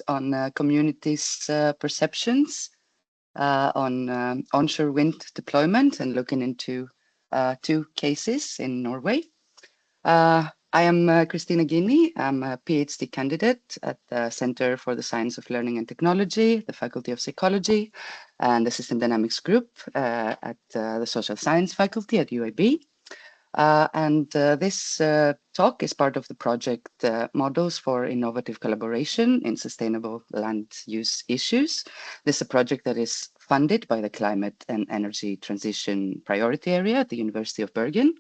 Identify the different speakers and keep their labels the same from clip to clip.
Speaker 1: on communities' perceptions on onshore wind deployment and looking into two cases in Norway. I am Christina Gkini. I'm a PhD candidate at the Center for the Science of Learning and Technology, the Faculty of Psychology, and the System Dynamics Group at the Social Science Faculty at UAB. This talk is part of the project Models for Innovative Collaboration in Sustainable Land Use Issues. This is a project that is funded by the Climate and Energy Transition Priority Area at the University of Bergen.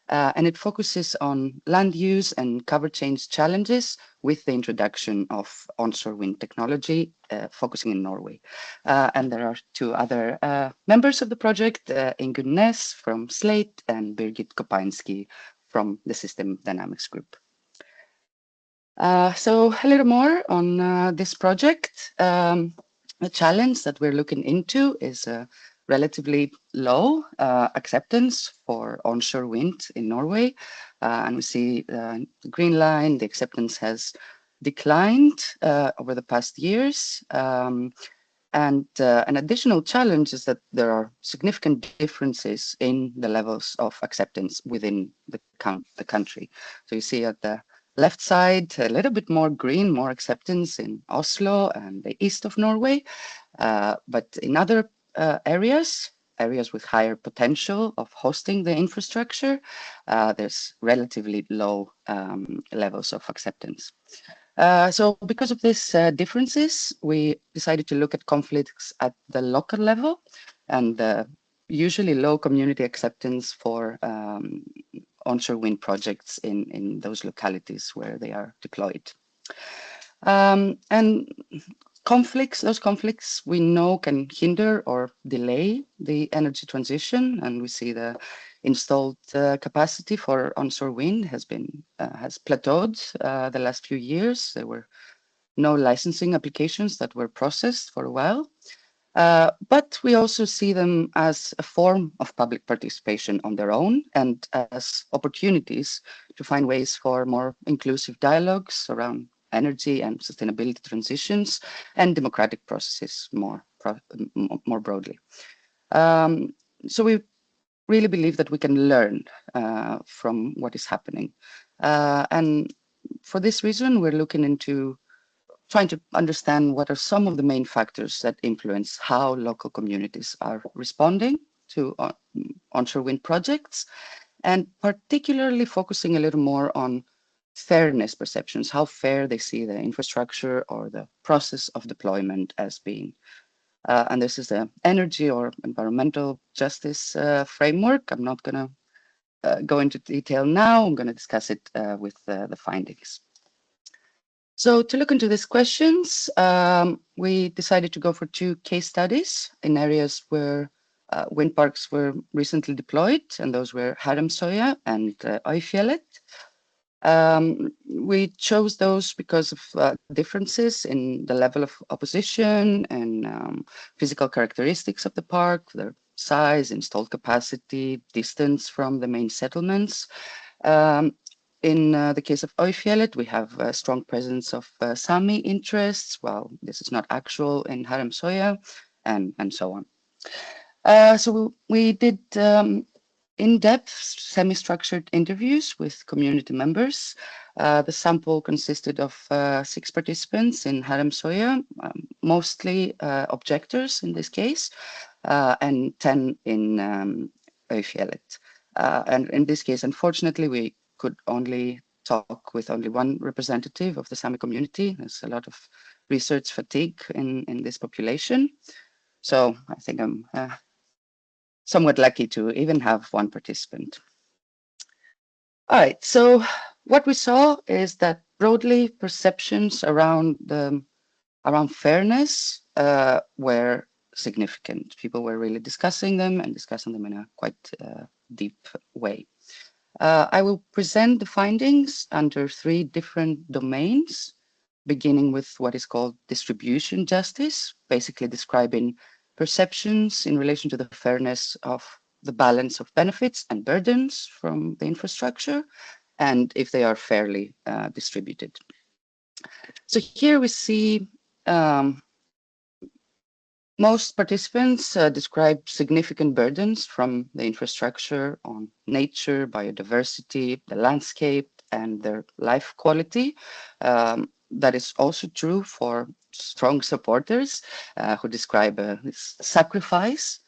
Speaker 1: And it focuses on land use and cover change challenges with the introduction of onshore wind technology, focusing in Norway. And there are two other members of the project, Ingunn Næss from Slate and Birgit Kopinski from the System Dynamics Group. So a little more on this project. The challenge that we're looking into is relatively low acceptance for onshore wind in Norway. And we see the green line, the acceptance has declined over the past years. And an additional challenge is that there are significant differences in the levels of acceptance within the country. So you see at the left side, a little bit more green, more acceptance in Oslo and the east of Norway. But in other areas with higher potential of hosting the infrastructure, there's relatively low levels of acceptance. So because of these differences, we decided to look at conflicts at the local level and usually low community acceptance for onshore wind projects in those localities where they are deployed. And those conflicts we know can hinder or delay the energy transition, and we see the installed capacity for onshore wind has plateaued the last few years. There were no licensing applications that were processed for a while. But we also see them as a form of public participation on their own and as opportunities to find ways for more inclusive dialogues around energy and sustainability transitions and democratic processes more broadly. So we really believe that we can learn from what is happening. And for this reason, we're looking into trying to understand what are some of the main factors that influence how local communities are responding to onshore wind projects, and particularly focusing a little more on fairness perceptions, how fair they see the infrastructure or the process of deployment as being. And this is the energy or environmental justice framework. I'm not going to go into detail now. I'm going to discuss it with the findings. So to look into these questions, we decided to go for two case studies in areas where wind parks were recently deployed, and those were Haramsøya and Øyfjellet. We chose those because of differences in the level of opposition and physical characteristics of the park, their size, installed capacity, distance from the main settlements. In the case of Øyfjellet, we have a strong presence of Sami interests, while this is not actual in Haramsøya, and so on. So we did in-depth, semi-structured interviews with community members. The sample consisted of 6 participants in Haramsøya, mostly objectors in this case, and 10 in Øyfjellet. And in this case, unfortunately, we could only talk with only one representative of the Sami community. There's a lot of research fatigue in this population. So I think I'm somewhat lucky to even have one participant. All right, so what we saw is that broadly perceptions around fairness were significant. People were really discussing them and discussing them in a quite deep way. I will present the findings under 3 different domains, beginning with what is called distribution justice, basically describing perceptions in relation to the fairness of the balance of benefits and burdens from the infrastructure, and if they are fairly distributed. So here we see um, most participants describe significant burdens from the infrastructure on nature, biodiversity, the landscape, and their life quality. That is also true for strong supporters who describe this sacrifice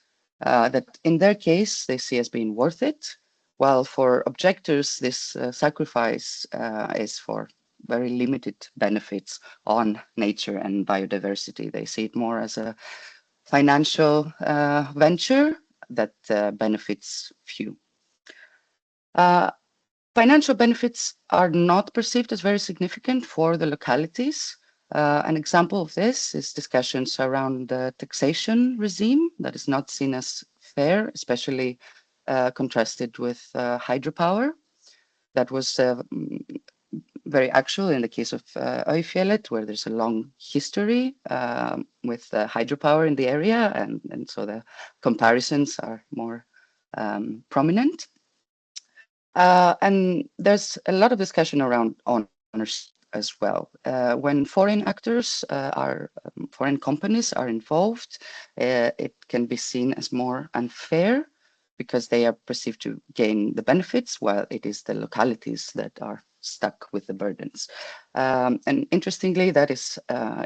Speaker 1: that in their case they see as being worth it, while for objectors this sacrifice is for very limited benefits on nature and biodiversity. They see it more as a financial venture that benefits few. Uh, Financial benefits are not perceived as very significant for the localities. An example of this is discussions around the taxation regime that is not seen as fair, especially contrasted with hydropower. That was very actual in the case of Øyfjellet, where there's a long history with hydropower in the area, and so the comparisons are more prominent. And there's a lot of discussion around ownership as well. When foreign actors foreign companies are involved, it can be seen as more unfair because they are perceived to gain the benefits while it is the localities that are stuck with the burdens. And interestingly, that is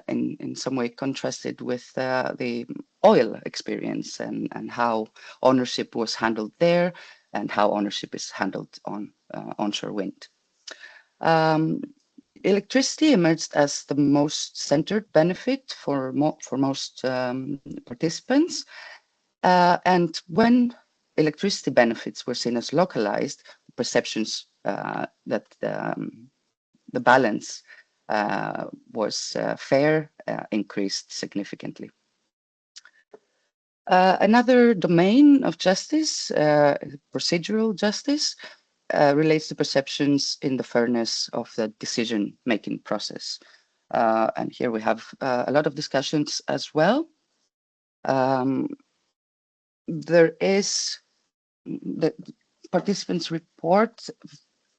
Speaker 1: in some way contrasted with the oil experience and how ownership was handled there and how ownership is handled on onshore wind. Um, Electricity emerged as the most centered benefit for most participants. And when electricity benefits were seen as localized, perceptions that the balance was fair increased significantly. Another domain of justice, procedural justice, relates to perceptions in the fairness of the decision-making process. And here we have a lot of discussions as well. There is the participants report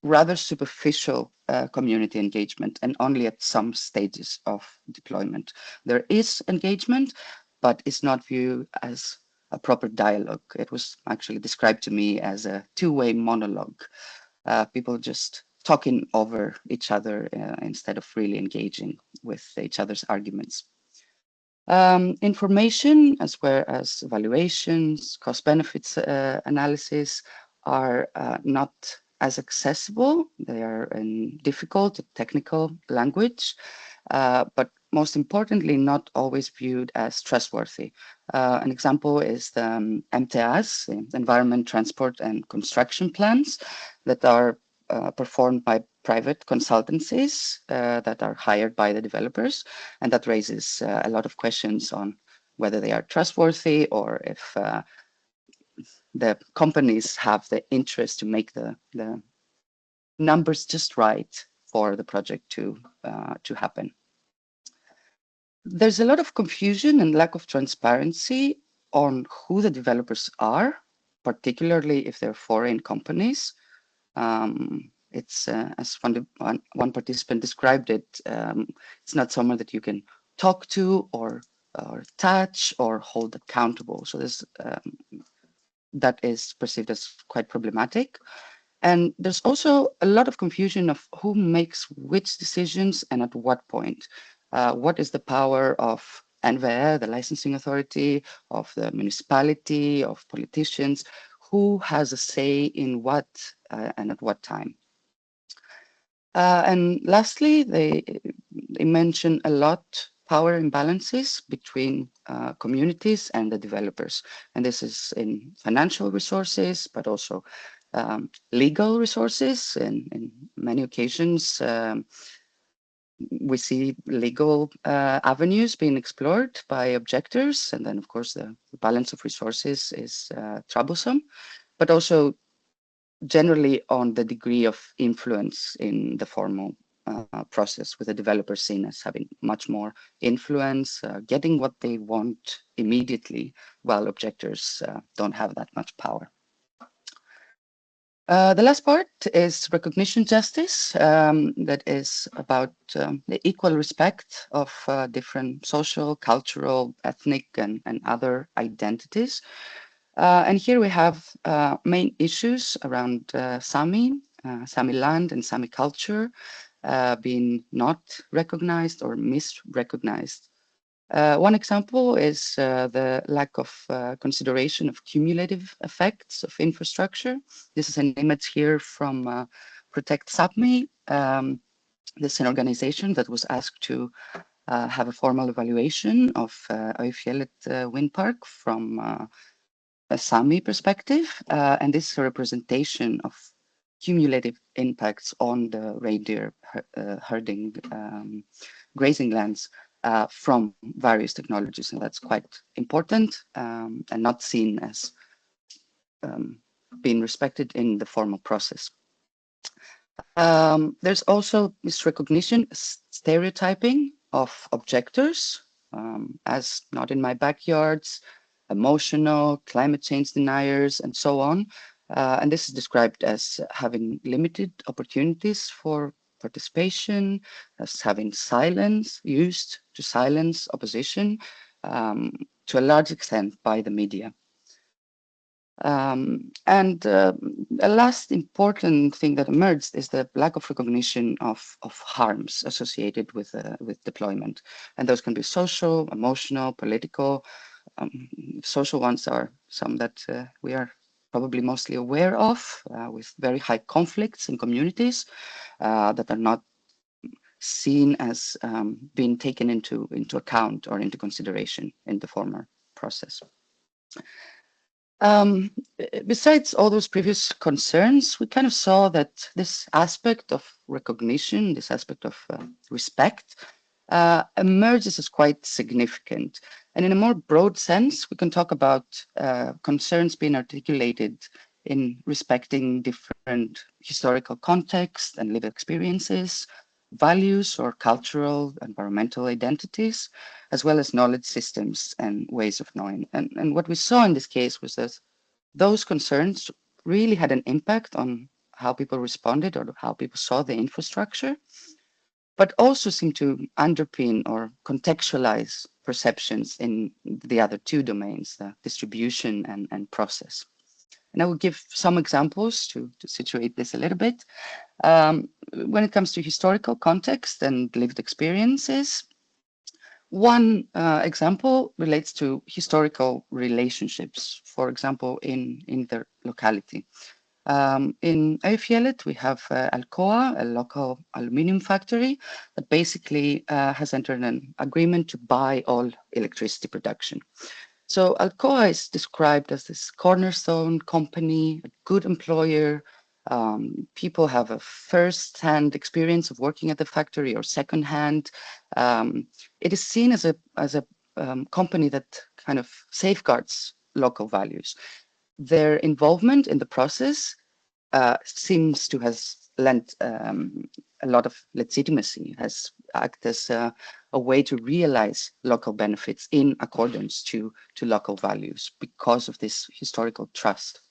Speaker 1: rather superficial community engagement and only at some stages of deployment. There is engagement, but it's not viewed as a proper dialogue. It was actually described to me as a two-way monologue. People just talking over each other instead of really engaging with each other's arguments. Information as well as evaluations, cost benefits analysis are not as accessible. They are in difficult technical language, but most importantly, not always viewed as trustworthy. An example is the MTAs, the Environment, Transport and Construction Plans, that are performed by private consultancies that are hired by the developers, and that raises a lot of questions on whether they are trustworthy or if the companies have the interest to make the numbers just right for the project to happen. There's a lot of confusion and lack of transparency on who the developers are, particularly if they're foreign companies. It's as one participant described it, it's not someone that you can talk to or touch or hold accountable. So this that is perceived as quite problematic. And there's also a lot of confusion of who makes which decisions and at what point. What is the power of NVE, the licensing authority, of the municipality, of politicians? Who has a say in what and at what time? And lastly, they mention a lot power imbalances between communities and the developers. And this is in financial resources, but also legal resources. And in many occasions, we see legal avenues being explored by objectors. And then, of course, the balance of resources is troublesome, but also generally on the degree of influence in the formal process, with the developer seen as having much more influence, getting what they want immediately, while objectors don't have that much power. The last part is recognition justice, that is about the equal respect of different social, cultural, ethnic, and other identities. And here we have main issues around Sami land and Sami culture being not recognized or misrecognized. One example is the lack of consideration of cumulative effects of infrastructure. This is an image here from Protect Sapmi. This is an organization that was asked to have a formal evaluation of Øyfjellet wind park from a Sami perspective, and this is a representation of cumulative impacts on the reindeer herding grazing lands from various technologies, and that's quite important and not seen as um, being respected in the formal process. There's also misrecognition, stereotyping of objectors as not in my backyards, emotional, climate change deniers, and so on. And this is described as having limited opportunities for participation, as having silence used to silence opposition to a large extent by the media. And a last important thing that emerged is the lack of recognition of harms associated with deployment. And those can be social, emotional, political. Social ones are some that we are probably mostly aware of, with very high conflicts in communities that are not seen as being taken into account or into consideration in the former process. Um, Besides all those previous concerns, we kind of saw that this aspect of recognition, this aspect of respect, emerges as quite significant. And in a more broad sense, we can talk about concerns being articulated in respecting different historical contexts and lived experiences, values or cultural, environmental identities, as well as knowledge systems and ways of knowing. And what we saw in this case was that those concerns really had an impact on how people responded or how people saw the infrastructure, but also seemed to underpin or contextualize perceptions in the other two domains, the distribution and process. And I will give some examples to situate this a little bit. When it comes to historical context and lived experiences, one example relates to historical relationships, for example, in the locality. In Øyfjellet, we have Alcoa, a local aluminium factory that basically has entered an agreement to buy all electricity production. So Alcoa is described as this cornerstone company, a good employer. People have a first-hand experience of working at the factory or second-hand. It is seen as a company that kind of safeguards local values. Their involvement in the process seems to has lent a lot of legitimacy, has acted as a way to realize local benefits in accordance to local values because of this historical trust.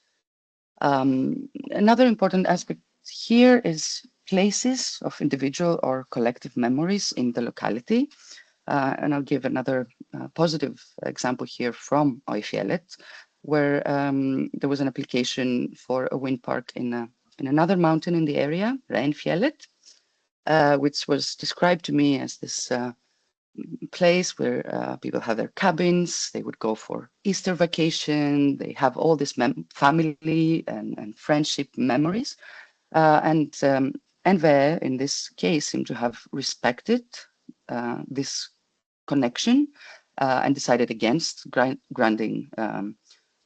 Speaker 1: Another important aspect here is places of individual or collective memories in the locality. And I'll give another positive example here from Øyfjellet, where there was an application for a wind park in another mountain in the area, Reinfjellet, which was described to me as this place where people have their cabins, they would go for Easter vacation, they have all this family and friendship memories. And NVE, in this case, seemed to have respected this connection and decided against granting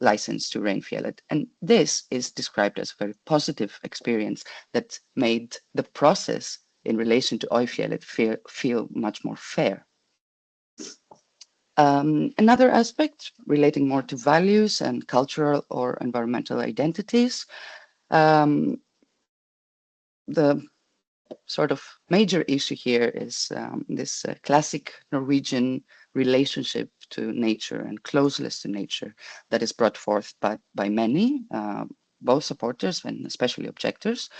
Speaker 1: license to Reinfjellet. And this is described as a very positive experience that made the process in relation to Øyfjellet feel much more fair. Another aspect relating more to values and cultural or environmental identities, the sort of major issue here is this classic Norwegian relationship to nature and closeness to nature that is brought forth by many, both supporters and especially objectors,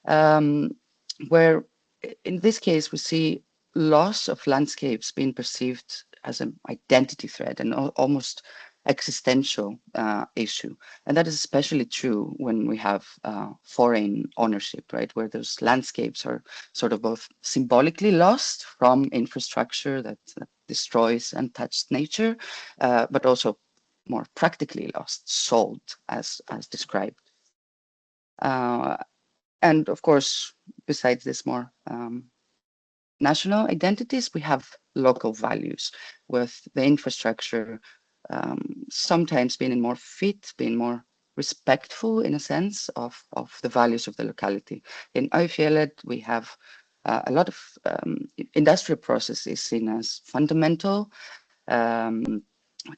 Speaker 1: um, where in this case we see loss of landscapes being perceived as an identity threat and almost existential issue. And that is especially true when we have foreign ownership, right, where those landscapes are sort of both symbolically lost from infrastructure that destroys untouched nature, but also more practically lost, sold as described. Uh, and of course, besides this more national identities, we have local values with the infrastructure sometimes being more fit, being more respectful in a sense of the values of the locality. In Øyfjellet, we have a lot of industrial processes seen as fundamental. Um,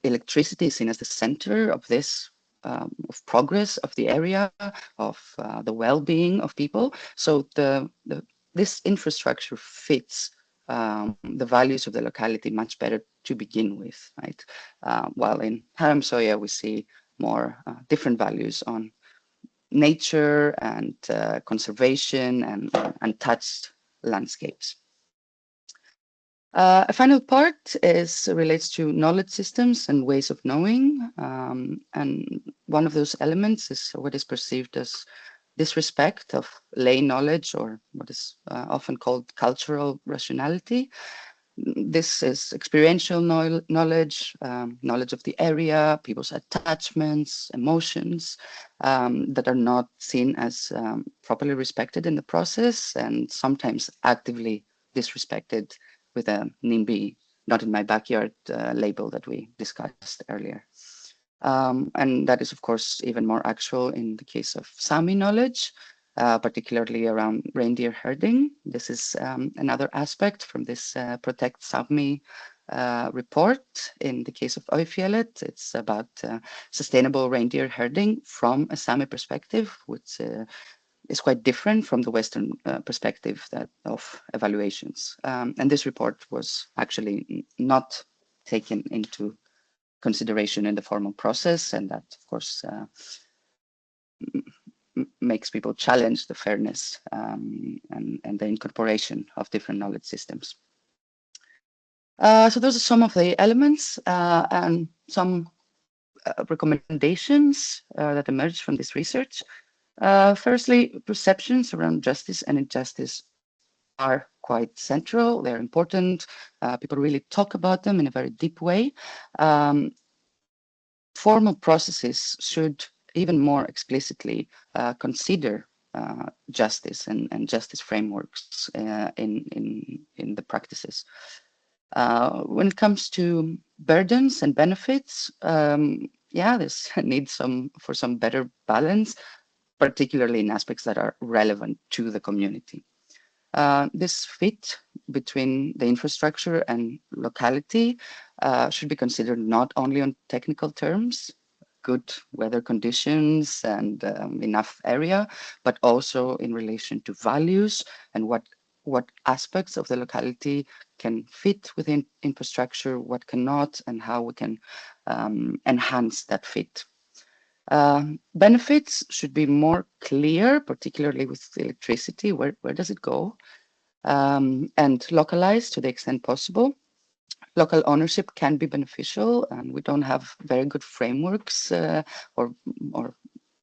Speaker 1: Electricity is seen as the center of this of progress of the area, of the well-being of people. So this infrastructure fits the values of the locality much better to begin with, right? While in Haramsoya we see more different values on nature and conservation and untouched landscapes. A final part relates to knowledge systems and ways of knowing. And one of those elements is what is perceived as disrespect of lay knowledge, or what is often called cultural rationality. This is experiential knowledge, knowledge of the area, people's attachments, emotions that are not seen as properly respected in the process and sometimes actively disrespected with a NIMBY, not in my backyard label that we discussed earlier. And that is, of course, even more actual in the case of Sami knowledge, particularly around reindeer herding. This is another aspect from this Protect Sami report. In the case of Øyfjellet, it's about sustainable reindeer herding from a Sami perspective, which is quite different from the Western perspective of evaluations. And this report was actually not taken into consideration in the formal process, and that, of course, makes people challenge the fairness and the incorporation of different knowledge systems. So those are some of the elements and some recommendations that emerged from this research. Firstly, perceptions around justice and injustice are quite central. They're important. People really talk about them in a very deep way. Formal processes should even more explicitly consider justice and justice frameworks in the practices. When it comes to burdens and benefits, yeah, there's a need for some better balance, particularly in aspects that are relevant to the community. This fit between the infrastructure and locality should be considered not only on technical terms, good weather conditions and enough area, but also in relation to values and what aspects of the locality can fit within infrastructure, what cannot, and how we can enhance that fit. Benefits should be more clear, particularly with electricity. Where does it go? And localized to the extent possible. Local ownership can be beneficial, and we don't have very good frameworks or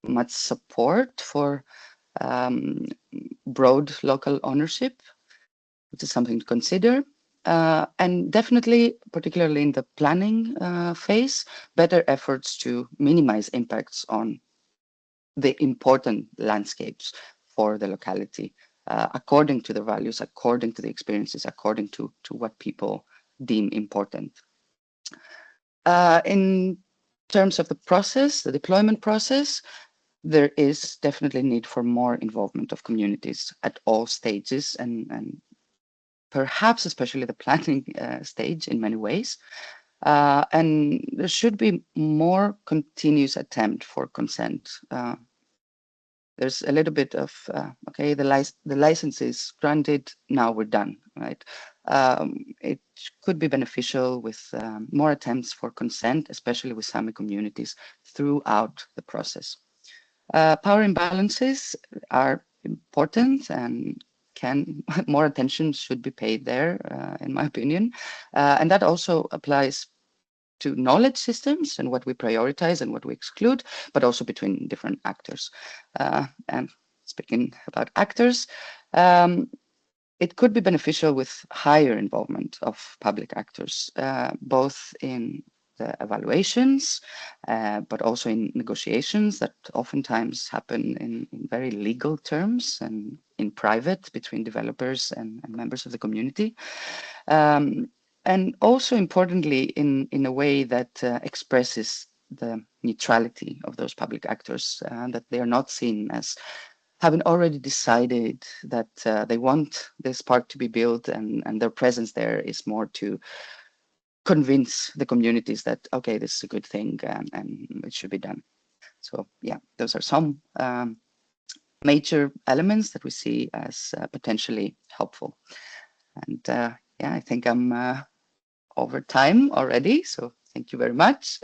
Speaker 1: much support for broad local ownership, which is something to consider. And definitely, particularly in the planning phase, better efforts to minimize impacts on the important landscapes for the locality, according to the values, according to the experiences, according to what people deem important. In terms of the process, the deployment process, there is definitely need for more involvement of communities at all stages and perhaps especially the planning stage in many ways. And there should be more continuous attempt for consent. There's a little bit of okay, the license is granted, now we're done, right? It could be beneficial with more attempts for consent, especially with Sami communities throughout the process. Power imbalances are important and can more attention should be paid there, in my opinion. And that also applies to knowledge systems and what we prioritize and what we exclude, but also between different actors. And speaking about actors, um, it could be beneficial with higher involvement of public actors, both in the evaluations, but also in negotiations that oftentimes happen in very legal terms and in private between developers and members of the community. Um, and also importantly, in a way that expresses the neutrality of those public actors, that they are not seen as having already decided that they want this park to be built, and their presence there is more to convince the communities that, okay, this is a good thing and it should be done. So yeah, those are some major elements that we see as potentially helpful. And yeah, I think I'm over time already, so thank you very much.